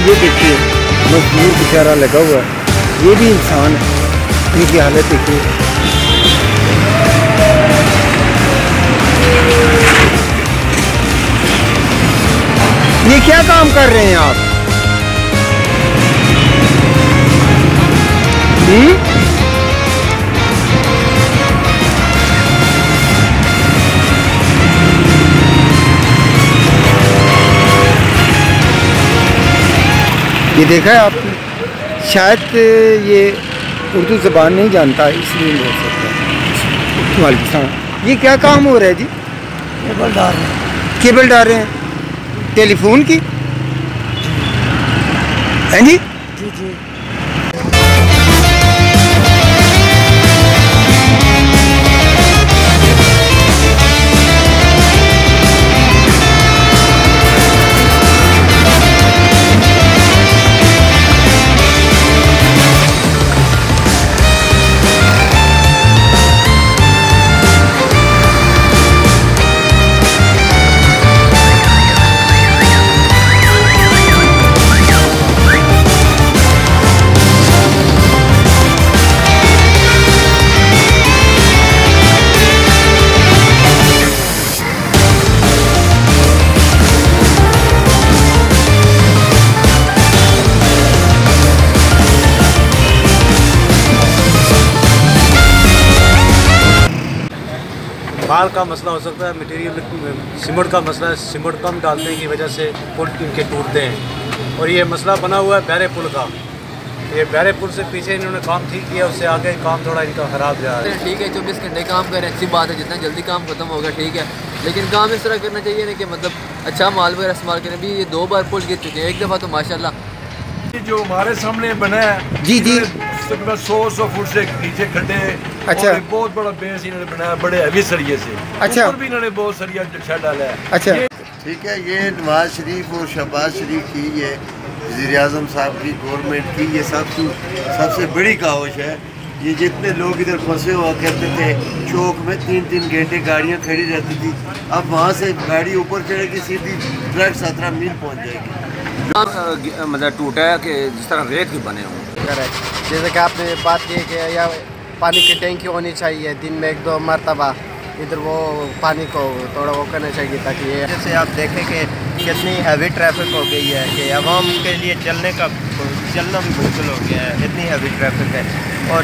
ये देखिए मजदूर बेचारा लगा हुआ है, ये भी इंसान है, इनकी हालत देखिए। ये क्या काम कर रहे हैं आप? ये देखा है आपने, शायद ये उर्दू ज़बान नहीं जानता इसलिए नहीं हो सकता। वालेकुम। ये क्या काम हो रहा है जी? केबल डाल रहे हैं। केबल डाल रहे हैं टेलीफोन की? हैं जी? जी जी। माल का मसला हो सकता है, मटेरियल सीमेंट का मसला है, सीमेंट कम डालने की वजह से पुल इनके टूटते हैं। और ये मसला बना हुआ है बहरे पुल का। ये बहरे पुल से पीछे इन्होंने काम ठीक किया, उससे आगे काम थोड़ा इनका ख़राब जा रहा है। ठीक है, 24 घंटे काम करें, अच्छी बात है, जितना जल्दी काम खत्म होगा ठीक है, लेकिन काम इस तरह करना चाहिए ना कि मतलब अच्छा माल वगैरह इस्तेमाल करें। भी ये 2 बार पुल गिर चुके हैं, एक दफ़ा तो माशाल्लाह जो हमारे सामने बना है जी जी 100 फुट से नीचे खड्डे। अच्छा। और बहुत बड़ा बेस इन्होंने बनाया बड़े हैवी सरिये से। अच्छा। ऊपर भी इन्होंने बहुत सरिया छड़ डाला है। अच्छा ठीक है। ये नवाज शरीफ और शहबाज शरीफ की, ये वज़ीर आज़म साहब की, गवर्नमेंट की ये सबसे बड़ी काविश है। ये जितने लोग इधर फंसे हुआ करते थे चौक में 3-3 घंटे गाड़ियाँ खड़ी रहती थी, अब वहाँ से गाड़ी ऊपर चढ़ेगी सीधी ट्रक 17 मील पहुँच जाएगी। मतलब टूटा है कि जिस तरह रेत के बने हों। जैसे कि आपने बात की कि या पानी की टैंकी होनी चाहिए, दिन में 1-2 मरतबा इधर वो पानी को थोड़ा वो करना चाहिए, ताकि ये जैसे आप देखें कि कितनी हैवी ट्रैफिक हो गई है कि आवाम के लिए चलना भी मुश्किल हो गया है, इतनी हैवी ट्रैफिक है। और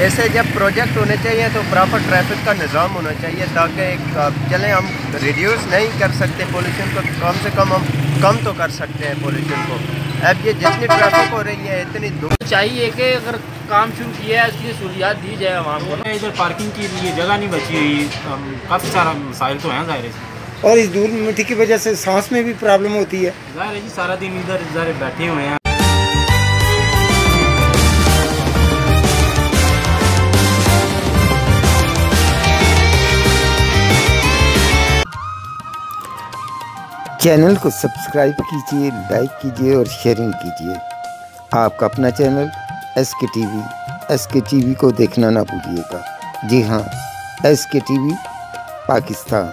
ऐसे जब प्रोजेक्ट होने चाहिए तो प्रॉपर ट्रैफिक का निज़ाम होना चाहिए, ताकि चलें हम रिड्यूस नहीं कर सकते पोल्यूशन को, कम से कम हम कम तो कर सकते हैं पोल्यूशन को। अब ये जितनी ट्रैफिक हो रही है इतनी चाहिए कि अगर काम शुरू किया है उसकी सहूलियात दी जाए आवाम को। इधर पार्किंग की लिए जगह नहीं बची हुई, काफ़ी सारा मसाइल तो हैं ज़ाहिर है। और इस धूल मिट्टी की वजह से सांस में भी प्रॉब्लम होती है। ज़ाहिर है जी, सारा दिन इधर बैठे हुए हैं। चैनल को सब्सक्राइब कीजिए, लाइक कीजिए और शेयरिंग कीजिए। आपका अपना चैनल SK TV को देखना ना भूलिएगा। जी हाँ, SK TV पाकिस्तान।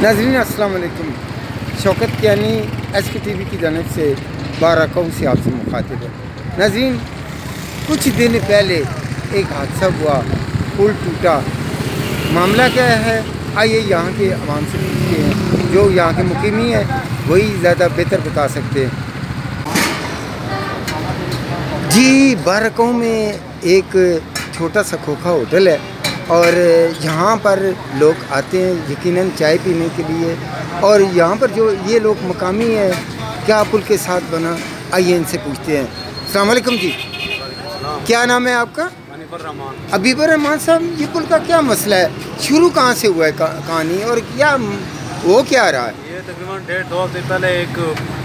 नाज़रीन अस्सलाम वालेकुम। शौकत कियानी SK TV की जानिब से बारकाऊ से आपसे मुखातिब है। नाज़रीन, कुछ दिन पहले एक हादसा हुआ, पुल टूटा। मामला क्या है, आइए यहाँ के आवाम से पूछते हैं, जो यहाँ के मुकीमी हैं वही ज़्यादा बेहतर बता सकते हैं। जी, बारकाऊ में एक छोटा सा खोखा होटल है और यहाँ पर लोग आते हैं यकीनन चाय पीने के लिए। और यहाँ पर जो ये लोग मकामी हैं, क्या पुल के साथ बना, आइए इनसे पूछते हैं। अस्सलाम वालेकुम जी, क्या नाम है आपका? हबीबुर रहमान साहब, ये पुल का क्या मसला है, शुरू कहाँ से हुआ है कहानी और क्या वो क्या रहा है? ये तकरीबन 1.5-2 हफ्ते पहले एक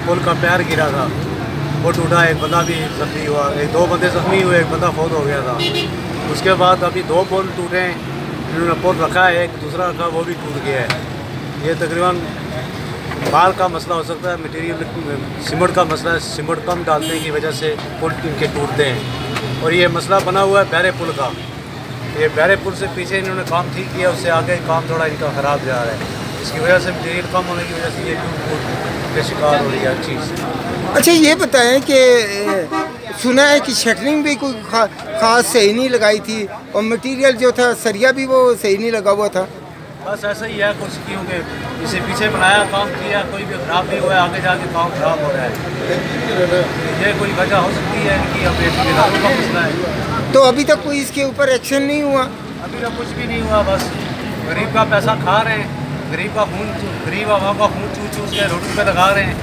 पुल का पैर गिरा था, वो टूटा, एक बंदा भी जख्मी हुआ, 2 बंदे जख्मी हुए, एक बंदा फौत हो गया था। उसके बाद अभी 2 पुल टूटे हैं, इन्होंने पुल रखा है, एक दूसरा रखा, वो भी टूट गया है। ये तकरीबन माल का मसला हो सकता है, मटेरियल सीमेंट का मसला है, सीमेंट कम डालने की वजह से पुल इनके टूटते हैं। और ये मसला बना हुआ है बहरे पुल का। ये बहरे पुल से पीछे इन्होंने काम ठीक किया, उससे आगे काम थोड़ा इनका ख़राब जा रहा है। इसकी वजह से मटीरियल कम होने की वजह से ये टूट के शिकार हो रही है हर चीज़। अच्छा ये बताएं कि सुना है कि शटरिंग भी कोई ख़ास सही नहीं लगाई थी और मटेरियल जो था सरिया भी वो सही नहीं लगा हुआ था। बस ऐसा ही है कुछ, क्योंकि इसे पीछे बनाया, काम किया, कोई भी ख़राब नहीं हुआ है, आगे जाके काम ख़राब हो रहा है। ये कोई वजह हो सकती है इनकी, अब ठेकेदारों का मसला है। तो अभी तक कोई इसके ऊपर एक्शन नहीं हुआ? अभी तक कुछ भी नहीं हुआ, बस गरीब का पैसा खा रहे हैं, गरीब का खून, गरीब आवाम का खून चूस चूस के रोड पे लगा रहे हैं।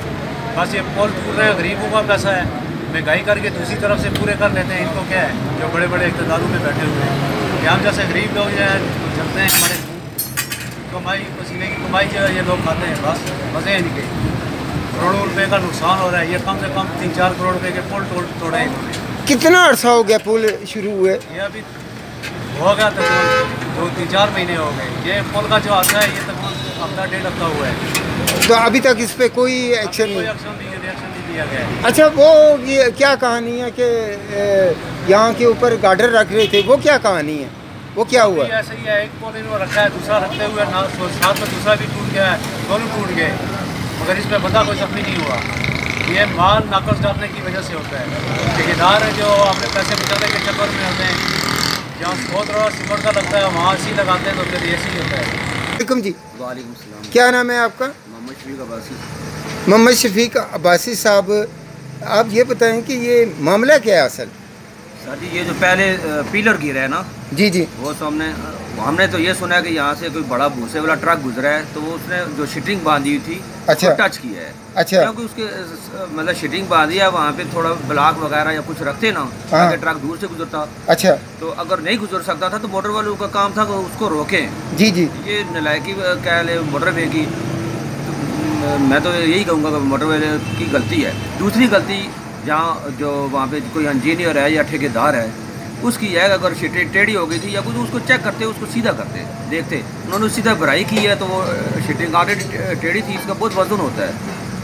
बस ये पोल टूट रहे हैं, गरीबों का पैसा है, महंगाई करके दूसरी तरफ से पूरे कर लेते हैं। इनको क्या है, जो बड़े बड़े इक़्तिदारों में बैठे हुए हैं, कि हम जैसे गरीब लोग जो है चलते हैं, हमारे कमाई पसीने की कमाई जो है ये लोग खाते हैं, बस मज़े हैं इनके। करोड़ों रुपए का नुकसान हो रहा है। ये कम से कम 3-4 करोड़ रुपए के पुल तोड़े इन्होंने। कितना अर्सा हो गया पुल शुरू हुए? ये अभी हो गया तकरीबन 2-3-4 महीने हो गए। ये पुल का जो आता है ये तकरीबन हफ्ता 1.5 हफ्ता हुआ है। तो अभी तक इस पे कोई एक्शन नहीं? रिएक्शन नहीं लिया गया है। अच्छा वो ये क्या कहानी है कि यहाँ के ऊपर गार्डर रख रहे थे, वो क्या कहानी है, वो क्या हुआ? ऐसा ही है, एक पुल इन्होंने रखा है, दूसरा रखते हुए साथ में दूसरा भी टूट गया है, दोनों टूट गए, मगर इस पर बंदा कोई जख्मी नहीं हुआ। ये माल नाकस डालने की वजह से होता है। ठेकेदार है जो अपने पैसे बचाने के चक्कर में होते हैं, जहाँ बहुत बड़ा सीमेंट का लगता है वहाँ ऐसे ही लगाते हैं, तो फिर ऐसे ही होता है। वालेकुम जी। वालेकुम सलाम। क्या नाम है आपका? मोहम्मद शफीक अब्बासी। मोहम्मद शफीक अब्बासी साहब, आप ये बताएं कि ये मामला क्या है असल? सर जी, ये जो पहले पिलर गिरा है ना, जी जी, वो हमने तो ये सुना है कि यहाँ से कोई बड़ा भूसे वाला ट्रक गुजरा है, तो वो उसने जो शिटिंग बांधी हुई थी अच्छा, टच किया है। अच्छा, क्योंकि उसके मतलब शिटिंग बांधी है, वहाँ पे थोड़ा ब्लॉक वगैरह या कुछ रखते ना, ताकि ट्रक दूर से गुजरता। अच्छा, तो अगर नहीं गुजर सकता था तो मोटर वालों का काम था कि उसको रोकें। जी जी, ये नलायकी कह ले मोटरवे की, मैं तो यही कहूँगा कि मोटरवे की गलती है। दूसरी गलती जहाँ जो वहाँ पे कोई इंजीनियर है या ठेकेदार है उसकी है, अगर शिटें टेढ़ी हो गई थी या कुछ, उसको चेक करते, उसको सीधा करते, देखते। उन्होंने सीधा भराई की है तो वो शिटिंग ऑलरेडी टेढ़ी थी, इसका बहुत वजन होता है,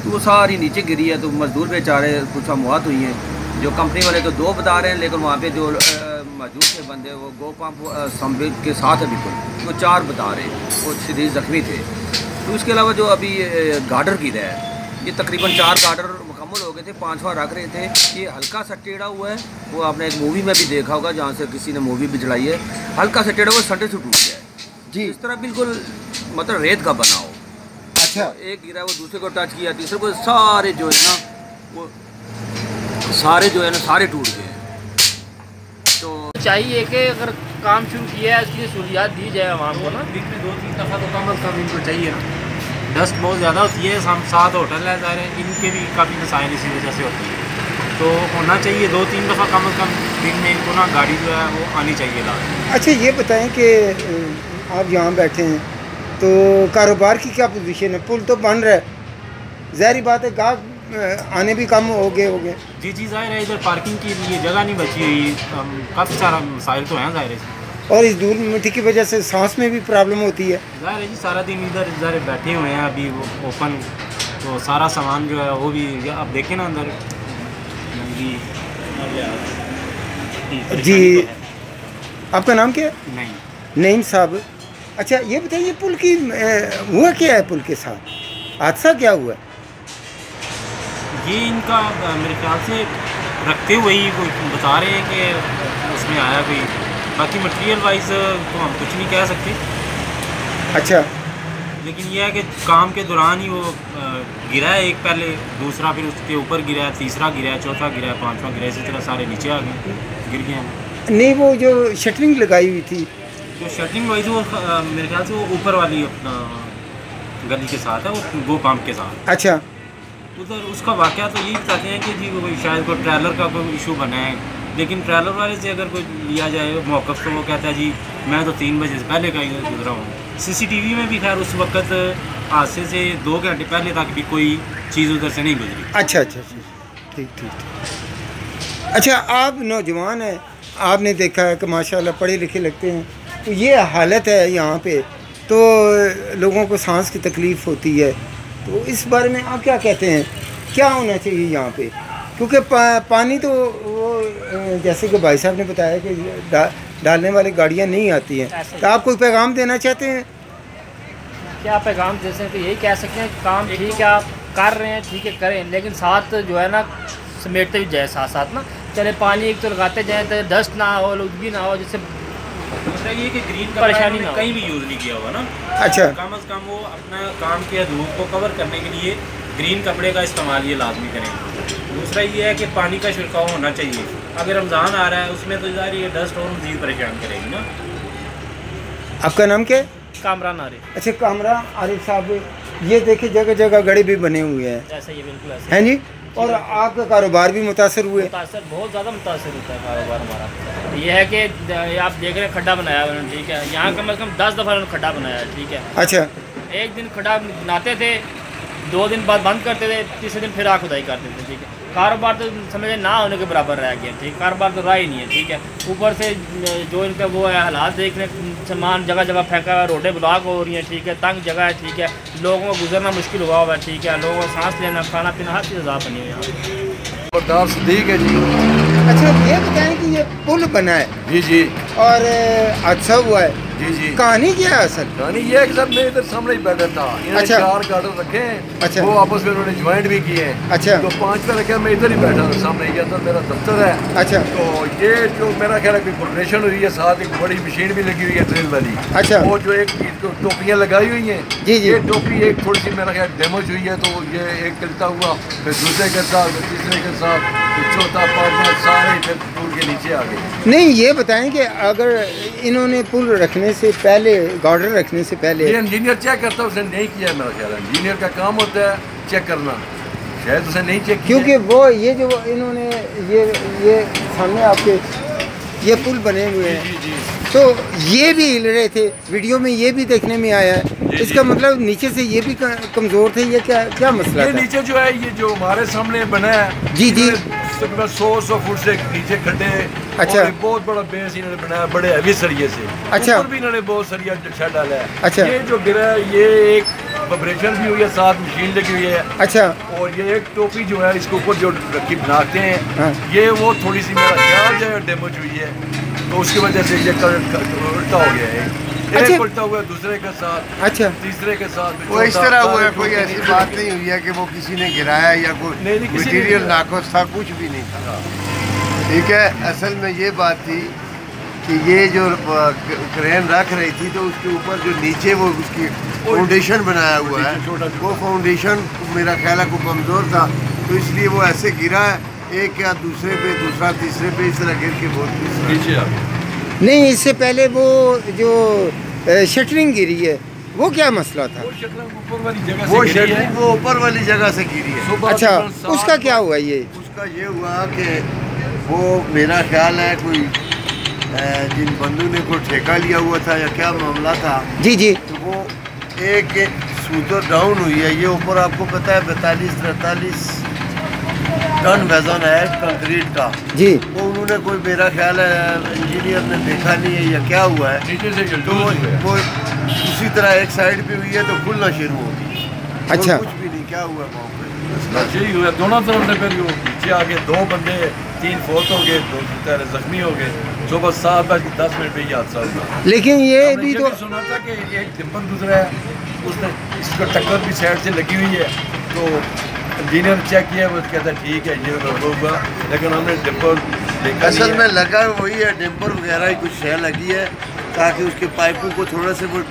तो वो सारी नीचे गिरी है। तो मजदूर बेचारे कुछ मौत हुई हैं। जो कंपनी वाले तो 2 बता रहे हैं, लेकिन वहाँ पे जो मौजूद थे बंदे, वो गो पंप संबित के साथ है बिल्कुल, वो 4 बता रहे, वो शदीद जख्मी थे। तो इसके अलावा जो अभी गार्डर गिरा है, ये तकरीबन 4 गार्डर मुकम्मल हो गए थे, 5वां रख रहे थे। ये हल्का सा टेढ़ा हुआ है, वो आपने एक मूवी में भी देखा होगा, जहाँ से किसी ने मूवी भी चलाई है, हल्का सा टेढ़ा हुआ संडे से टूट गया है जी। इस तरह बिल्कुल मतलब रेत का बना हो। अच्छा, एक गिरा वो दूसरे को टच किया, तीसरे को, सारे जो है ना वो सारे जो है ना सारे टूट गए। तो चाहिए कि अगर काम शुरू किया है उसकी सहूलियात दी जाए आवाम को ना। दिन में 2-3 दफ़ा तो कम अज़ कम इनको चाहिए ना। डस्ट बहुत ज़्यादा होती है, हम 7 होटल है ज़ाहिर है, इनके भी काफ़ी मसाइल इसी वजह से होती है। तो होना चाहिए 2-3 दफ़ा कम अज़ कम दिन में इनको ना गाड़ी जो है वो आनी चाहिए ला। अच्छा ये बताएं कि आप यहाँ बैठे हैं तो कारोबार की क्या पोजीशन है? पुल तो बन रहा है, ज़ाहिर बात है गाहक आने भी कम हो गए जी जी, ज़ाहिर है इधर पार्किंग की लिए जगह नहीं बची हुई, काफ़ी सारा मसाइल तो हैं ज़ाहिर है। और इस धूल मिट्टी की वजह से सांस में भी प्रॉब्लम होती है। ज़ाहिर है जी, सारा दिन इधर बैठे हुए हैं अभी वो ओपन, तो सारा सामान जो है वो भी आप देखें ना अंदर जी। आपका नाम क्या है? नहीं नईम साहब। अच्छा ये बताइए पुल की हुआ क्या है, पुल के साथ हादसा क्या हुआ? ये इनका मेरे ख्याल से रखते हुए ही कोई बता रहे हैं कि उसमें आया कोई, बाकी मटेरियल वाइज तो हम कुछ नहीं कह सकते। अच्छा, लेकिन यह है कि काम के दौरान ही वो गिरा है, एक पहले, दूसरा फिर उसके ऊपर गिरा है, तीसरा गिरा है, चौथा गिरा है, 5वां गिरा है, इसी तरह सारे नीचे आ गए, गिर गए हैं। नहीं वो जो शटरिंग लगाई हुई थी, जो शटरिंग वाइज वो मेरे ख्याल से वो ऊपर वाली अपना गली के साथ है, वो गो पंप के साथ। अच्छा, उधर उसका वाक़या तो यही बताते हैं कि जी कोई शायद कोई ट्रेलर का कोई इशू बना है, लेकिन ट्रेलर वाले से अगर कोई लिया जाए मौक़िफ़ तो वो कहता है जी मैं तो 3 बजे से पहले का ही गुजरा हूँ। CCTV में भी खैर उस वक्त हादसे से 2 घंटे पहले तक भी कोई चीज़ उधर से नहीं गुजरी। अच्छा अच्छा अच्छा, ठीक ठीक। अच्छा आप नौजवान हैं, आपने देखा है कि माशाल्लाह पढ़े लिखे लगते हैं, तो ये हालत है यहाँ पे, तो लोगों को सांस की तकलीफ़ होती है, तो इस बारे में आप क्या कहते हैं, क्या होना चाहिए यहाँ पे? क्योंकि पानी तो वो जैसे कि भाई साहब ने बताया कि डालने वाली गाड़ियाँ नहीं आती हैं। तो आप कोई पैगाम देना चाहते हैं? क्या पैगाम दे सकते हैं, यही कह सकते हैं काम ठीक है आप कर रहे हैं, ठीक है करें, लेकिन साथ जो है ना समेटते भी जाए साथ साथ ना, चले पानी एक तो लगाते जाएँ तो डस्ट ना हो, लुदगी ना हो, जिससे दूसरा ये कि ग्रीन परेशानी ना कहीं भी यूज़ नहीं किया हुआ ना। अच्छा, कम अज़ कम वो अपना काम के धूप को कवर करने के लिए ग्रीन कपड़े का इस्तेमाल ये लाजमी करें। दूसरा ये है कि पानी का छिड़काव होना चाहिए। अगर रमज़ान आ रहा है उसमें तो ज़ाहिर ये डस्ट और मज़ीद परेशान करेगी ना। आपका नाम क्या है? कामरान आरिफ। अच्छा, कामरान आरिफ साहब, ये देखिए जगह जगह गड़े भी बने हुए हैं, ऐसा ये बिल्कुल ऐसा हैं जी। और आपका कारोबार भी मुतासर हुए? मुतासर, बहुत ज़्यादा मुतासर होता है कारोबार हमारा। ये है कि आप देख रहे हैं खड्डा बनाया उन्होंने, ठीक है, यहाँ कम से कम 10 दफ़ा उन्होंने खड्डा बनाया है, ठीक है। अच्छा, एक दिन खड्डा बनाते थे, 2 दिन बाद बंद करते थे, तीसरे दिन फिर खुदाई करते थे, ठीक है। कारोबार तो समझे ना होने के बराबर रह गया, ठीक, कारोबार तो रहा ही नहीं है, ठीक है। ऊपर से जो इनका वो है हालात देख रहे, सामान जगह जगह फेंका हुआ, रोडें ब्लॉक हो रही हैं, ठीक है, तंग जगह है, ठीक है, लोगों को गुजरना मुश्किल हुआ हुआ है, ठीक है, लोगों को सांस लेना, खाना पीना हर चीज़ अज़ाब बनी हुई है यहाँ। बरदार सदीक है जी। अच्छा, ये बताएं कि ये पुल बना है जी जी और अच्छा हुआ है, जी जी। कहानी क्या है असल? कहानी ये है कि सर मैं इधर सामने ही बैठा था, इन्होंने अच्छा। 4 गार्डन रखे हैं, अच्छा। वो आपस में उन्होंने ज्वाइंट भी किए हैं। अच्छा। तो 5 पे रखे, मैं इधर ही बैठा था सामने, ये अंदर मेरा दफ्तर है। अच्छा। तो ये जो मेरा ख्याल है कोई प्रोग्रेशन हुई है, साथ एक बड़ी मशीन भी लगी हुई है ड्रिल वाली। अच्छा। वो जो एक टोपियाँ लगाई हुई हैं, जी जी। ये टोपी एक थोड़ी सी मेरा ख्याल डैमेज हुई है, तो ये एक करता हुआ फिर दूसरे के साथ, फिर तीसरे के साथ, फिर चौथा, पाँचवा, सारे फिर पुल के नीचे आ गए। नहीं, ये बताएं कि अगर इन्होंने पुल रखने से पहले, गार्डर रखने से पहले, ये इंजीनियर चेक करता है, उसने नहीं किया है मेरा ख्याल है। इंजीनियर का काम होता है चेक करना, शायद उसने नहीं चेक किया। क्योंकि वो ये जो इन्होंने ये सामने आपके ये पुल बने हुए हैं, जी जी। तो ये भी हिल रहे थे, वीडियो में ये भी देखने में आया है। इसका मतलब नीचे से ये भी कमज़ोर थे, ये क्या मसला ये था? नीचे जो है, ये जो हमारे सामने बना है, जी जी। 100 फुट से नीचे खड्डे। अच्छा। और एक बहुत बड़ा बेस इन्होंने बनाया बड़े हैवी सरिये से। अच्छा। ऊपर भी इन्होंने बहुत सरिया छत डाला है। अच्छा। ये जो गिरा है, ये एक वाइब्रेशन भी हुई है, साथ मशीन लगी हुई है। अच्छा। और ये एक टोपी जो है इसके ऊपर जो रखी बनाते हैं, हाँ। ये वो थोड़ी सी मेरा ख्याल जो है डैमेज हुई है, तो उसकी वजह से ये उल्टा हो गया है। अच्छा। एक उल्टा हुआ दूसरे के साथ, अच्छा, तीसरे के साथ, वो इस तरह हुआ है, कोई ऐसी बात नहीं हुई है कि वो किसी ने गिराया या कोई नहीं, किसी ने मटीरियल नहीं नाक़ुस था, कुछ भी नहीं था, ठीक है। असल में ये बात थी कि ये जो क्रेन रख रही थी, तो उसके ऊपर जो नीचे वो उसकी फाउंडेशन बनाया हुआ है, वो फाउंडेशन मेरा ख्याल है को कमज़ोर था, तो इसलिए वो ऐसे गिरा है, एक या दूसरे पे, दूसरा तीसरे पे, इस तरह गिर के बहुत नीचे आ गया। नहीं, इससे पहले वो जो शटरिंग गिरी है, वो क्या मसला था? वो शटरिंग ऊपर वाली जगह वो से गिरी है। वो ऊपर वाली जगह से गिरी है। अच्छा, उसका क्या हुआ? ये उसका ये हुआ कि वो मेरा ख्याल है कोई जिन बंदू ने कोई ठेका लिया हुआ था या क्या मामला था, जी जी, तो वो एक सूतर डाउन हुई है। ये ऊपर आपको पता है 42-43 टन वजन है कंक्रीट का जी। वो उन्होंने कोई मेरा ख्याल है इंजीनियर ने देखा नहीं है या क्या हुआ है, नीचे से तो वो उसी तरह एक साइड पे हुई है तो खुलना शुरू हो गई। अच्छा। कुछ भी नहीं, क्या हुआ वहाँ पे? यही हुआ दोनों तरफ से। फिर नीचे आके 2 बंदे, 3 फोत हो गए, 2 जख्मी हो गए। सुबह 7:10 पे ये हादसा हुआ। लेकिन ये भी तो सुना था कि एक टिप्पर गुजरा है, उसने इसको टक्कर भी साइड से लगी हुई है, तो इंजीनियर ने चेक किया, वो कहता है ठीक है ये होगा, लेकिन हमने टिप्पर देखा असल नहीं में है। लगा वही है, डिम्पर वगैरह ही कुछ शय लगी है, ताकि उसके पाइपों को थोड़ा से वो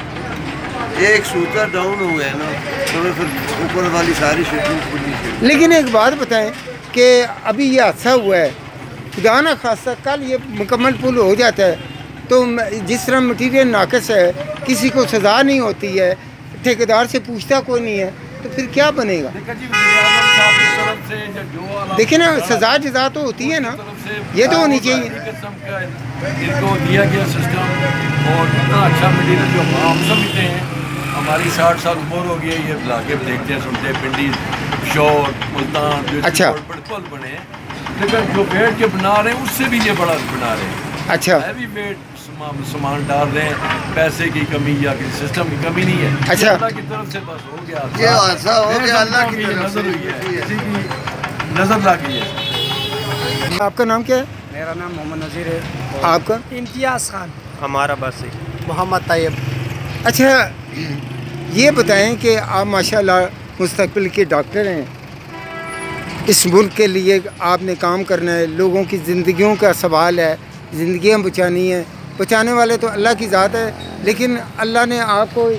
एक सूता डाउन हुआ है ना, तो फिर ऊपर वाली सारी शटरिंग खुली थी। लेकिन एक बात बताएं कि अभी ये हादसा हुआ है, खुदा ना खासा कल ये मुकम्मल पुल हो जाता है, तो जिस तरह मटीरियल नाकस है, किसी को सज़ा नहीं होती है, ठेकेदार से पूछता कोई नहीं है, तो फिर क्या बनेगा? देखिए ना, सज़ा जज़ा तो होती है ना, ये तो होनी चाहिए। इनको दिया गया सिस्टम और इतना अच्छा मटीरियल जो हम समझते हैं, हमारी 60 साल उम्र हो गई है, ये लाके देखते हैं, सुनते हैं, पिंडी, शोर, मुल्तान, जो अच्छा। बड़े पुल बने हैं, लेकिन जो वेट के बना रहे हैं उससे भी ये बड़ा बना रहे हैं। अच्छा। हैवी वेट सामान डाल रहे हैं, पैसे की कमी या किसी सिस्टम की कमी नहीं है। अच्छा। अल्लाह की तरफ से बस हो गया, ये हादसा हो गया, अल्लाह की तरफ से नजर हुई है, किसी की नजर लगी है। आपका नाम क्या है? मेरा नाम मोहम्मद नज़ीर है। आपका? इम्तियाज़ खान। हमारा बस मोहम्मद तैयब। अच्छा, ये बताएं कि आप माशाल्लाह मुस्तकबिल के डॉक्टर हैं, इस मुल्क के लिए आपने काम करना है, लोगों की ज़िंदगियों का सवाल है, ज़िंदगियाँ बचानी है। बचाने वाले तो अल्लाह की ज़ात है, लेकिन अल्लाह ने आपको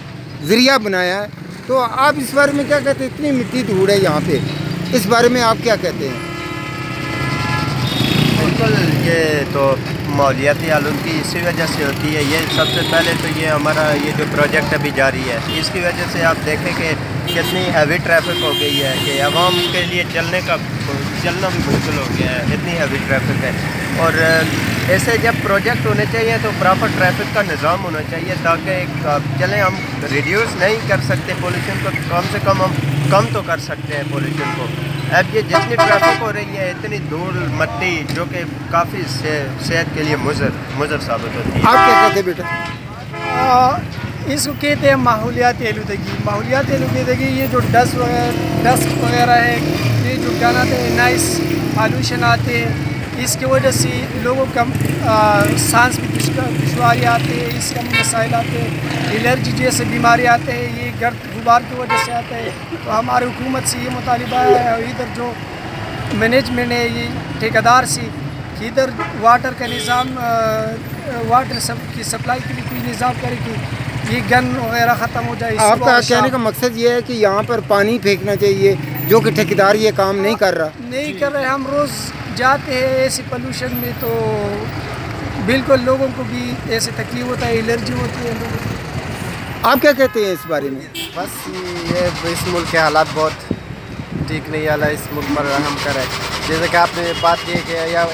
ज़रिया बनाया है। तो आप इस बारे में क्या कहते हैं? इतनी मिट्टी धूड़ है यहाँ पे, इस बारे में आप क्या कहते हैं? बिल्कुल, ये तो माहौलियाती आलूदगी इसी वजह से होती है। ये सबसे पहले तो ये हमारा ये जो प्रोजेक्ट अभी जारी है, इसकी वजह से आप देखें कि कितनी हैवी ट्रैफिक हो गई है कि आवाम के लिए चलना भी मुश्किल हो गया है, इतनी हैवी ट्रैफिक है। और ऐसे जब प्रोजेक्ट होने चाहिए तो प्रॉपर ट्रैफिक का निज़ाम होना चाहिए, ताकि चलें हम रिड्यूस नहीं कर सकते पोल्यूशन को, कम से कम हम कम तो कर सकते हैं पोल्यूशन को। अब ये जितनी ट्रैफिक हो रही है, इतनी धूल मट्टी जो कि काफ़ी सेहत के लिए मुज़र साबित होती है। आप क्या कहते हैं बेटा? इसको कहते हैं माहौलियाती आलूदगी। माहौलियाती आलूदगी ये जो डस्ट वगैरह है, ये जो क्या नाते हैं नाइस पॉल्यूशन आते हैं, इसकी वजह से लोगों का सांस में दुश्वारी आती है, इसका मसाइल आते हैं, एलर्जी जैसे बीमारी आते हैं, ये गर्द गुबार की वजह से आते हैं। तो हमारी हुकूमत से ये मुतालिबा है, और इधर जो मैनेजमेंट है, ये ठेकेदार से कि इधर वाटर का निज़ाम, वाटर की सप्लाई के लिए कोई निज़ाम करे कि ये गन वगैरह ख़त्म हो जाए। आपका कहने का मकसद ये है कि यहाँ पर पानी फेंकना चाहिए, जो कि ठेकेदार ये काम नहीं कर रहे। हम रोज़ जाते हैं ऐसे पोल्यूशन में, तो बिल्कुल लोगों को भी ऐसे तकलीफ होता है, एलर्जी होती है लोगों को। आप क्या कहते हैं इस बारे में? बस ये इस मुल्क के हालात बहुत ठीक नहीं है, इस मुल्क पर हम करें। जैसे कि आपने बात की कि या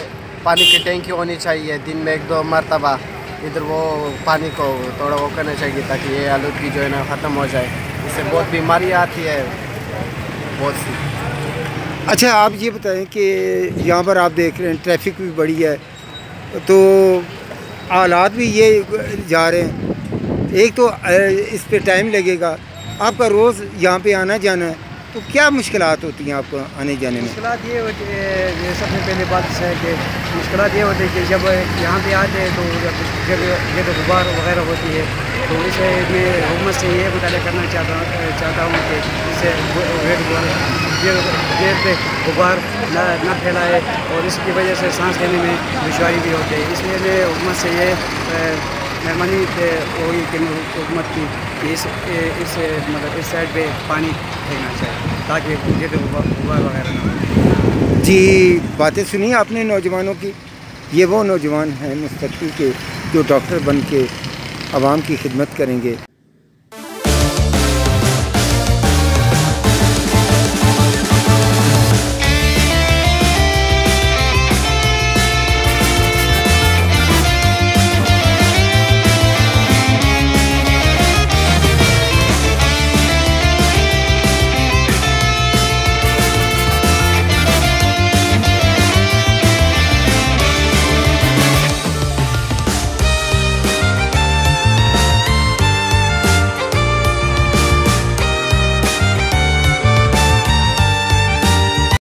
पानी की टैंकी होनी चाहिए, दिन में 1-2 मरतबा इधर वो पानी को थोड़ा वो करना चाहिए, ताकि ये आलूदगी जो है ना ख़त्म हो जाए। इससे बहुत बीमारियाँ आती है बहुत सी। अच्छा, आप ये बताएं कि यहाँ पर आप देख रहे हैं ट्रैफिक भी बड़ी है, तो हालात भी ये जा रहे हैं। एक तो इस पे टाइम लगेगा, आपका रोज़ यहाँ पे आना जाना है, तो क्या मुश्किलात होती हैं आपको आने जाने में? मुश्किलात ये होती है, ये सबसे पहले बात है कि मुश्किलात ये होती है कि जब यहाँ पे आते हैं तो जब गुबार वगैरह होती है, तो इसे हुकूमत से ये मुताला करना चाहता हूँ कि इससे गेट पे गुबार न फैलाए, और इसकी वजह से सांस लेने में दुश्वारी भी होती है। इसलिए मैं हुकूमत से ये मेहरबानी होगी कि हुकूमत की इस मतलब इस साइड पे पानी फेंकना चाहिए, ताकि गेट गुबार वगैरह ना हो। जी, बातें सुनी आपने नौजवानों की। ये वो नौजवान हैं मुस्तकबिल के, जो डॉक्टर बन के आवाम की खिदमत करेंगे।